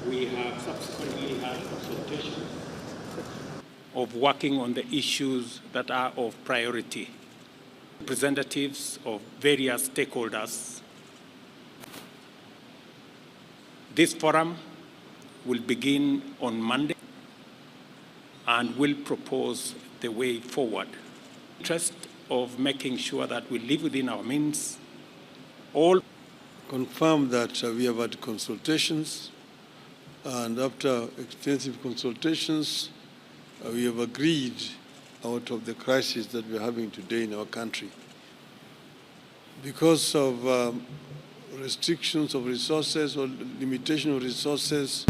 We have subsequently had consultation of working on the issues that are of priority. Representatives of various stakeholders. This forum will begin on Monday and will propose the way forward. In the interest of making sure that we live within our means, all confirm that we have had consultations, and after extensive consultations, we have agreed out of the crisis that we're having today in our country. Because of restrictions of resources or limitation of resources,